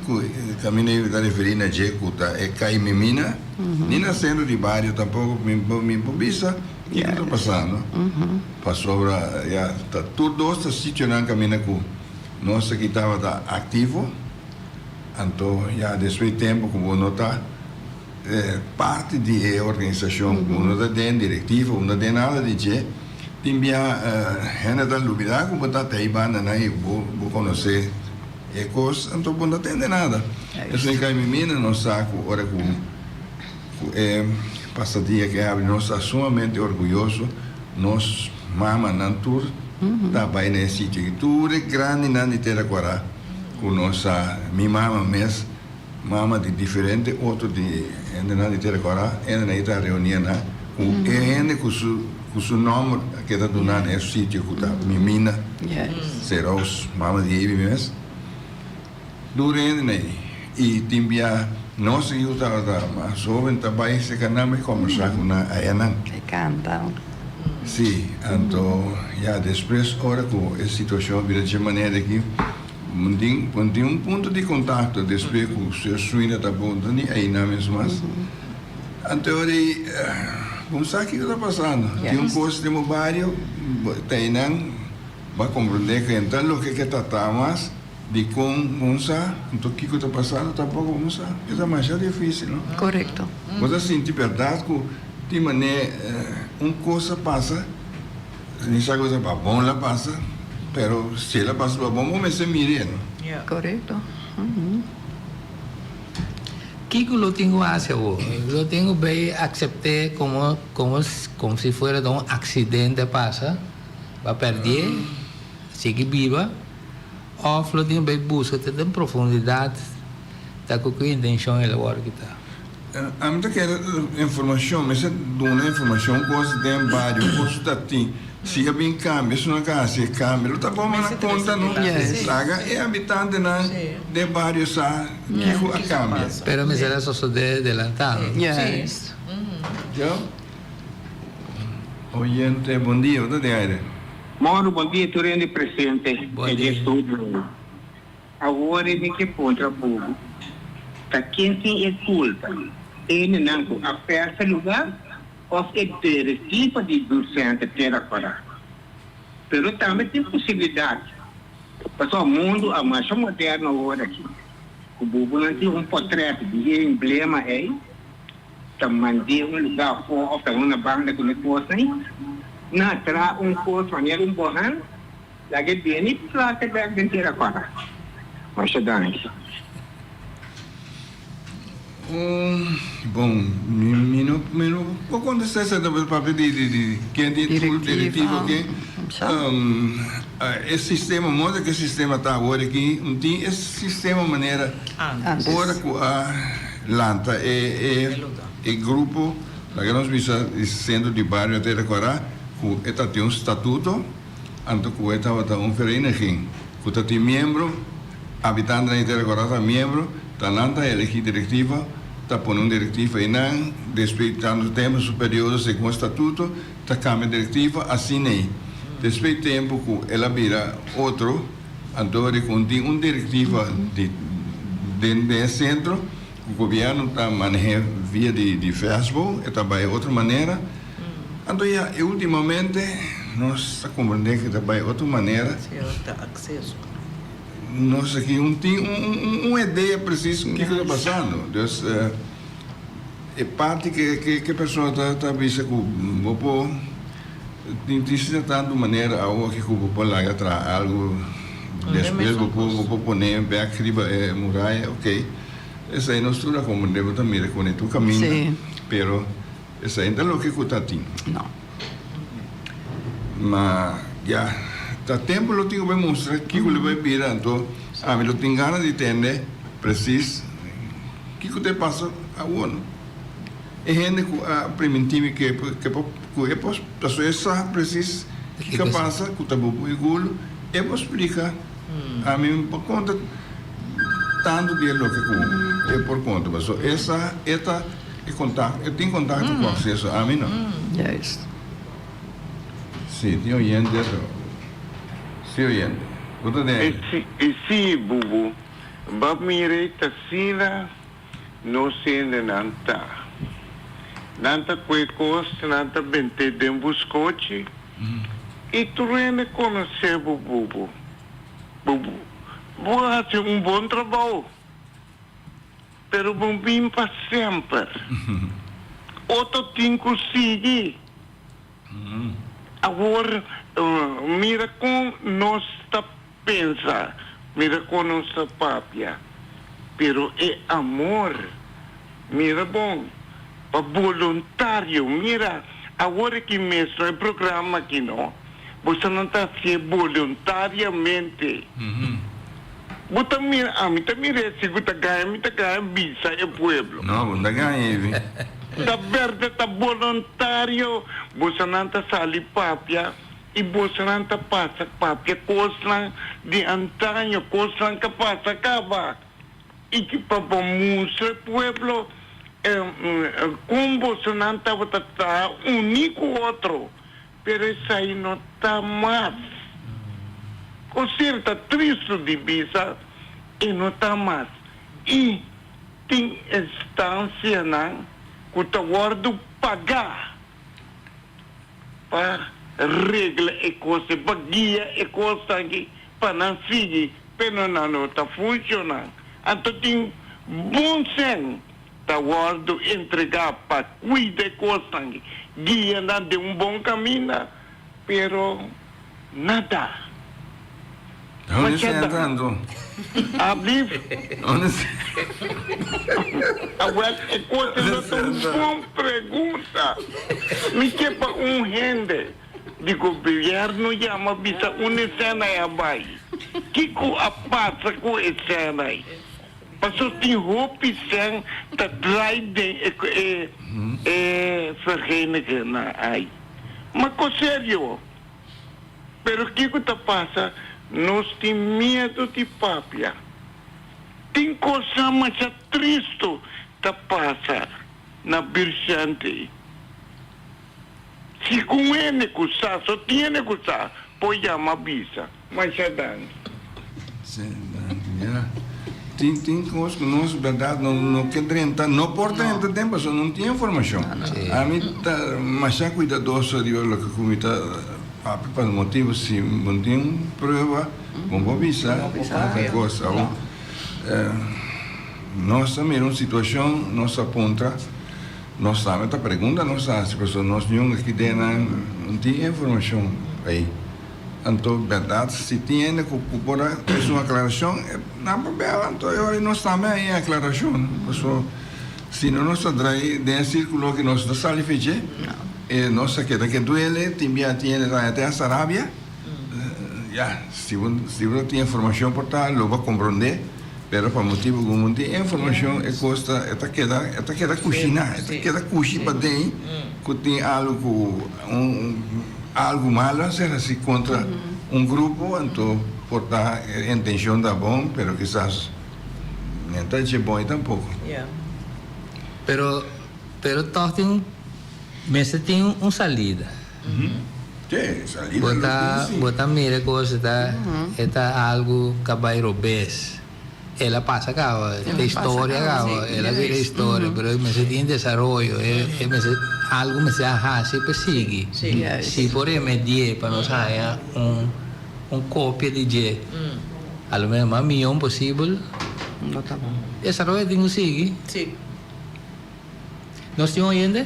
caminhei da referir na Jecuta é cai menina ni na centro de bairro tampouco me pobisa o que está passando passou já tá tudo esta sítio não caminha com nós aqui estava ativo então já depois tempo como não está parte de organização como não está dentro diretiva não tem nada de je tem gente da lubida como está aí banda aí vou conhecer e coisa, então não atende nada. Isso é que a menina não sabe, ora passadia que abre, nós estamos sumamente orgulhosos, nós mama nantur, tá vai nesse sítio que tudo é grande na inteira agora, com nossa minha mama mesmo, mama de diferente, outro de ainda na inteira agora, ainda na ita reunião, com ainda com seu nome que está donando nesse sítio que tá menina, será os mama de ele mesmo. Durante e timbia Nós eu estava mais jovem também se canama conversar com a Ayanan. E canta. Sim, então já depois agora com a situação vira de maneira que tem um ponto de contato depois com o seu suína da ponta nem aí não mesmo mais. Então aí vamos saber o que está passando. Tem coisa de meu bairro, tem não vai compreender que então o que está mais de como sabe, então o que está passando tampouco vamos saber. É mais difícil, não? Correto. Você sente verdade que de maneira uma coisa passa, essa coisa para bom ela passa, mas se ela passa para bom, vamos se mirar, não? Correto. Kiko lo tengo hacia vos. Lo tengo bem aceptar como se fuera de um acidente passa, vai perder, sigue viva, ou lo tengo bem busca ter profundidade, tá com que intenção ela agora que tá. A mim quer informação, mas é uma informação que tem vários postos da tem. Se é bem cambia, se não se cambia, está bom na conta não. Saga é habitante na de vários a que cambia. Pero me será só de adelantado. Yes. Já? Oyente, bom dia, onde é? Moro, bom dia, Turene presente. Bom dia. Estúdio. Agora em que ponto a pouco? Tá quem tem é culpa. Ele não aperta lugar ou é diretiva de docente ter agora. Pero também tem possibilidade. Porque o mundo é mais moderno agora aqui. O Bubu não tem um portreto de emblema aí. Também um lugar fora, ou uma banda com negócio aí. Na tra curso maneira borran, lagi bini placa da gantiera agora. Mas isso. Bom, não vou acontecer essa papel de quem tem diretivo que esse sistema moda que o sistema está agora aqui não tem esse sistema maneira agora com a lanta e grupo lá que nós estamos sendo de bairro até agora que tem um estatuto anto que estava um ferreiro aqui que tem membro habitante na inteira agora está membro tá lanta ele diretiva está pondo diretiva e não respeitando temas superiores com o estatuto está câmara diretiva assim aí depois tempo que ela vira outro então contém uma diretiva de centro o governo está manejando via de Facebook e também outra maneira então já ultimamente nós estamos compreendendo que também outra maneira acesso. Nós aqui tem uma ideia precisa do que está passando. Então, é parte que a pessoa está vista com o povo, de tanto maneira, algo que o povo lá atrás, algo, depois o povo põe back, riba, muralha, ok. Essa aí nós estamos como devemos também reconhecer o caminho, pero essa ainda não é o que está tendo. Não. Mas, já. Tá tempo eu tenho que mostrar que eu vai virar então a mim eu tenho ganas de entender preciso que te passa a ano e gente a primitiva que é pessoa essa preciso que passa que tá bom e gulo é para explicar a mim por conta tanto de lo que é por conta mas essa é contato eu tenho contato com acesso a mim não Yes. sim tem oyente sim, oyente. Sim, Bubu. Bamire Tassina não sendo nanta. Nanta coisa, nanta bente de buscote. E tu não conhece Bubu. Bubu. Vou fazer bom trabalho. Pero bom bem para sempre. Outro tem que conseguir. Agora, mira como nós está pensa, mira como nossa papia, pero é amor, mira bom, para voluntário, mira, agora que mesmo é programa aqui não, você não está sendo voluntariamente. Você mira, a mim também é se você ganha bisa é pueblo. Não, não ganha, Da verde está voluntário, você não está sali papia e você não está passa papia, coisa de antanho, coisa que passa acaba. y que para mucho pueblo combo sonanta está único otro, pero esa ahí no está más. O sea, está triste de visa y no está más. Y tem instância que está guardo pagar para regra e coisa, para guia e coisa aqui, para não seguir, mas não está funcionando. Então tem bom senso, está guardo entregar para cuidar de coisa aqui, guia de bom caminho, pero nada. Onde você está andando? Abrir. Onde você... Agora, é coisa não é uma boa pergunta. Me quepa rende de governo e uma bisa uma cena é abai. Que a passa com a cena aí? Passou tem roupa e cena tá drai de vergeenige na aí. Mas com sério. Pero que tá passa? Nós temos medo de papia. Tem coisa mais triste que passa na Birchante. Se com ele custa, só tem que custa, pode chamar bisa. Mas é dano. Tem coisas que nós, verdade, não quer não por 30 tempo, só não tinha informação. A mim está mais cuidadoso de o que comita. Para o motivo, se não tem prova, vamos avisar qualquer coisa. Nós também, uma situação, nós aponta, nós também a pergunta, nós as pessoas, nós não aqui não tem informação aí. Então, verdade, se tem que fazer uma aclaração, não é problema. Então, nós também aí a aclaração. Se não nós traz de círculo que nós está ali fechando. Nossa queda que duele, também tem até a Sarabia. Se você tem informação por tal, lo vai compreender. Mas por motivo que não tem informação, é costa, esta queda coxina, esta queda coxi para dentro, que tem algo malo, será assim contra grupo, então por tal a intenção da bom, mas quizás não está bom tampouco. Pero tem mas tem salida. Salida. Bota mira coisa tá algo que vai robes. Ela passa cá, esta história cá, ela vira história, mas tem desenvolvimento, algo me se arrasta e persegue. Se por medir para nós há cópia de J, a lo menos mais milhão possível. Não tá bom. Desenvolvimento tem que seguir. Sim. Nós temos ainda?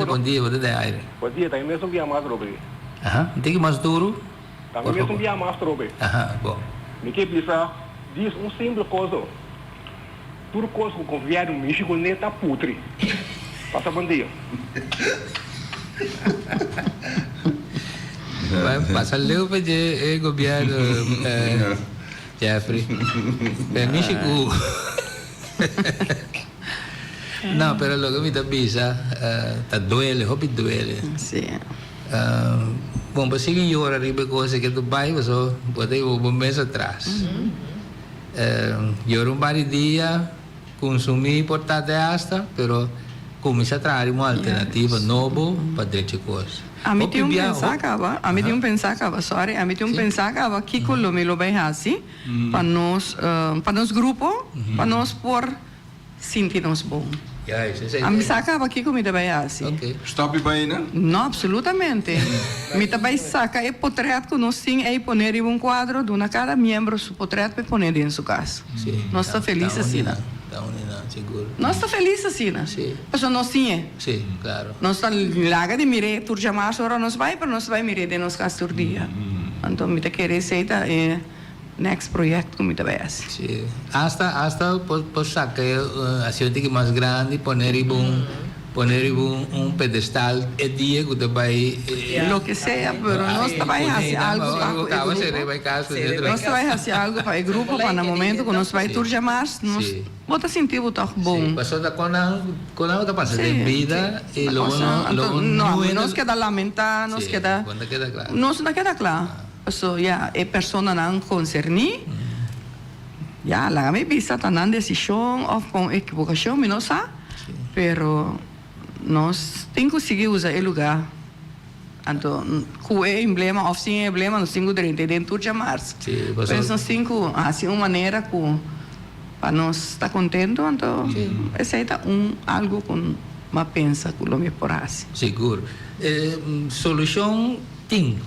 Bom dia, bom dia. Bom dia, tem mesmo que mais trobe. Tem que mais duro? Tem mesmo que mais trobe. Bom. Me que precisa diz simples coisa. Tudo coisa que o governo do México nem está putre. Passa bom dia. Passa leu para o governo Jeffrey. México. Não, pero lo que me está bisa, tá duele, hobby duele. Sim. Bom, para seguir eu arriba coisa que tu vai, você pode ir um mês atrás. Eu um dia consumi portate hasta, pero começa a trazer uma alternativa nova para direito coisa. A mim tem pensar que aquilo me lo vai assim para nós grupo, para nós por sentir-nos bom. A mim sacava aqui como me vai assim. Stop bem, né? Não, absolutamente. Me também saca é portreto que nós temos aí poner em um quadro de uma cada membro su portreto para poner em sua casa. Nós está feliz assim, né? Seguro. Nós está feliz assim, né? Sim. Mas nós tinha. Sim, claro. Nós está larga de mirar tur chamar agora nós vai para nós vai mirar de nós casa tur dia. Então me te querer seita next projeto como te vai assim. Sim. Hasta por sacar assim que mais grande poner um pedestal é dia que tu vai lo que sea, pero nós vai fazer algo para o grupo. Nós vai fazer algo para o grupo para no momento que nós vai tur chamar nós bota sentir o toque bom. Passou da quando está passando de vida e logo não nós queda lamentar, nós queda claro. Nós não queda claro. So, a pessoa não concerni, Ya, la me vista tan decisión o con equivocación, no sé, pero nos tengo que seguir usar el lugar. Então, com o emblema, ou sem emblema, nós temos direito dentro de março. Sim, mas nós temos, assim, uma maneira para nós estar contentes, então, aceita algo com uma pensa que o me porás. Seguro. Solução tem.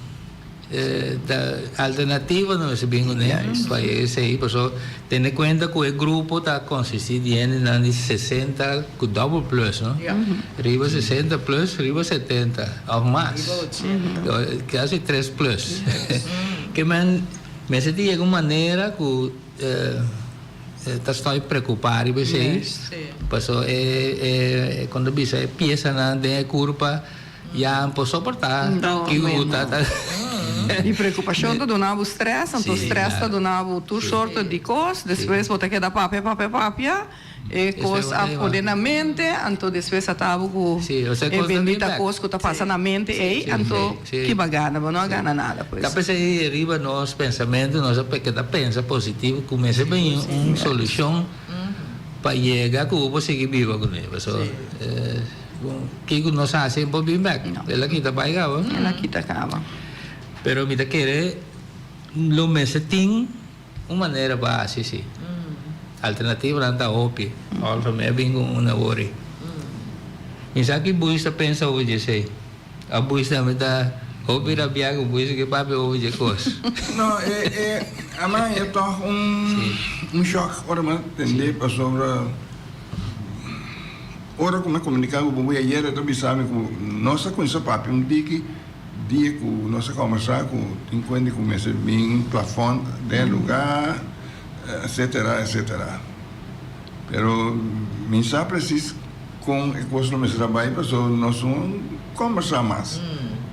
Da alternativa não é bem honesto. Para isso aí, pessoal, tendo em conta que o grupo está consistindo de 60 com double plus, não? Riba 60 plus, riba 70 ou mais. Quase 3 plus. Que mas se tem alguma maneira que estou preocupado com isso. Pessoal, quando você pensa na curva, já não pode suportar. E preocupação está donando stress, então stress está donando tudo sorte de coisas, depois você quer dar papel, e coisas a poder na mente, então depois você está com bendita coisa que está passando na mente, então que bagana, não ganha nada. Depois aí arriba nos pensamentos, nós pensa positivo, começa bem uma solução para chegar que eu vou seguir vivo com ele. Que nós fazemos bem back, ela aqui está pagando. Ela aqui está acaba. Pero mira que lo mese tem uma maneira básica, sim. Alternativa não está óbvia. Alfa me vem com uma worry. Mas aqui buista pensa hoje sei. A buista me dá óbvio a viagem, buista que papai hoje coisa. Não, amanhã eu tô choque. Ora, mas entender para sobre ora como comunicar com o bom ayer eu também sabe que nossa coisa papai tique dia que nós conversar com 50 começa bem plafond de lugar, etc. Pero me sabe preciso com a coisa não trabalha para só nós conversar mais.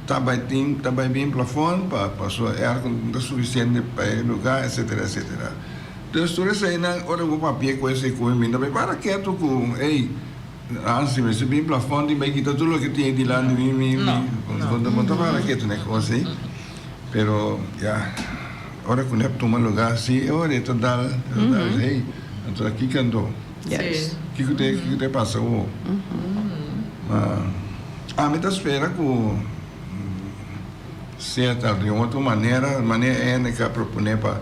Tá bem plafond para só não suficiente para lugar, etc. Então tudo isso aí na hora o papel com esse coisa me dá para quieto com anzi, se bem plafond, vai quitar tudo o que tem de lá, quando monta para quieto, né, coisa aí. Pero, já, hora que eu tomo lugar assim, hora é total, hey, então aqui cantou. Que te passa, me tá espera que certa de outra maneira é que proponer para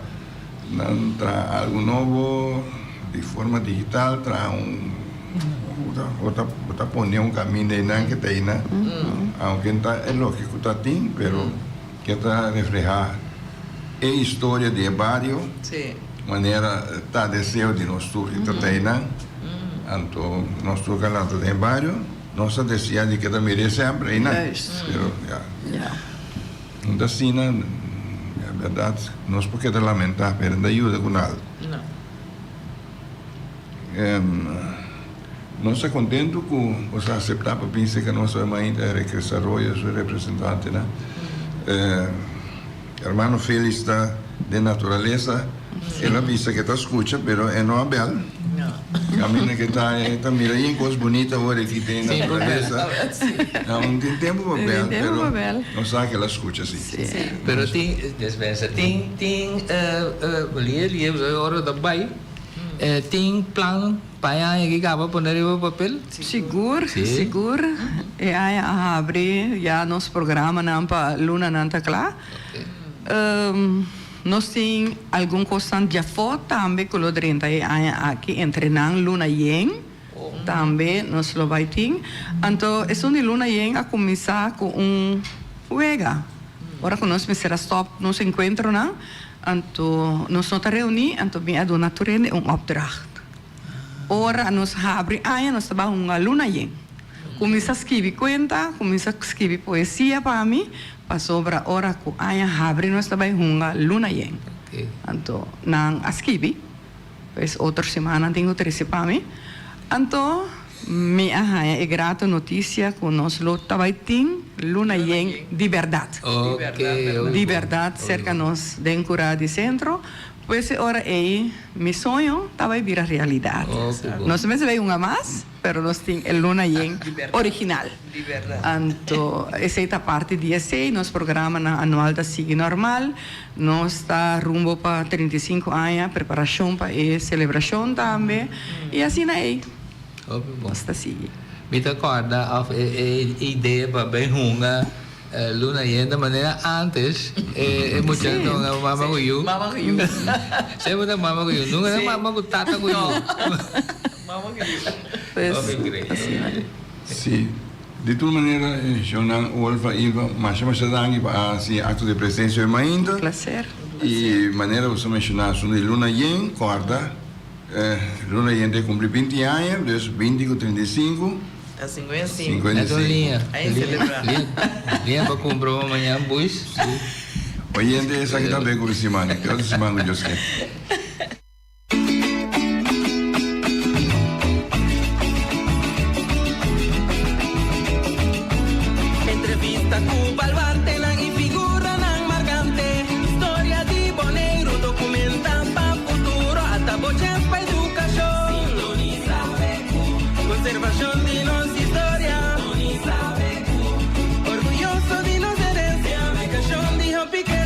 entrar algo novo de forma digital, tra Ota poner un camino de nan que está ahí, aunque es lógico que está ahí, pero que está reflejar a história de barrio, maneira está deseo de nosso que está aí, então nosso canal de barrio, nossa deseja de que também sempre aí, pero então assim, na verdade, nós porque te lamentar, pero não ajuda com nada. Não estou contente com você aceitar para pensar que a nossa mãe é Cris Arroyo, sua representante, né? Hermano Félix está de natureza, ela pensa que está escuta, mas é não Abel. Camina que está mirando em coisas bonitas agora que tem natureza. Não tem tempo para Abel, mas não sabe que ela escuta assim. Pero tem, despensa, tem, hora da baia, tem plano para que acaba poner o papel? Seguro. E aí abre já nosso programa para Luna Nanta Clá. Nós temos algum constante de foto também com o 30 aqui entre Luna Yen. Também nós lo vai ter. Então, é de Luna Yen a começar com juega. Agora que nós começamos stop, nós encontramos, então nós nos reunimos, então vem a donatura de opdracht. Ora nós abre nós estamos uma luna yen. Começa a escrever conta, começa a escrever poesia para mim, para sobre ora que abre nós estamos uma luna yen. Então, não escrevi, pois outra semana tenho 13 para mim. Então, é grata notícia que nós estamos tendo luna yen de verdade. De verdade, cerca nós de Encurá de centro, Depois ora aí, meu sonho estava virar realidade. Oh, que bom. Nós também veio uma mais, pero nós temos o Luna Yen original. De verdade. Então, essa é a parte de esse, nosso programa na anual da sigue normal. Nós está rumbo para 35 anos, preparação para a celebração também. E assim aí, Oh, que bom. nós está sigue. Me recorda a ideia para bem runga Luna Yen da maneira antes muita não mama com you. Mama com you. Sempre da mama com you. Nunca mama com tata com you. Mama com you. Pois, Oh, incrível. Sim. De toda maneira, Jonan, Olva, Ilva, mas chama Sadangi para assim ato de presença ainda. prazer. E maneira você mencionar sobre Luna Yen, corda. Luna Yen tem cumprir 20 anos, dus 20 com 35. A 55. 55. Então linha. Aí celebrar. Linha para comprar amanhã bus. Oyente, essa aqui também com o semana. Que outra semana eu sei. Entrevista Cuba al Barte lang i figura nang marcante. Storia di Boneiro documenta pa futuro hasta voces pa educación. Sintoniza Becu. Conservación de nos historia. Sintoniza Becu. Orgulloso de nos herencia. Becación dijo Piqué.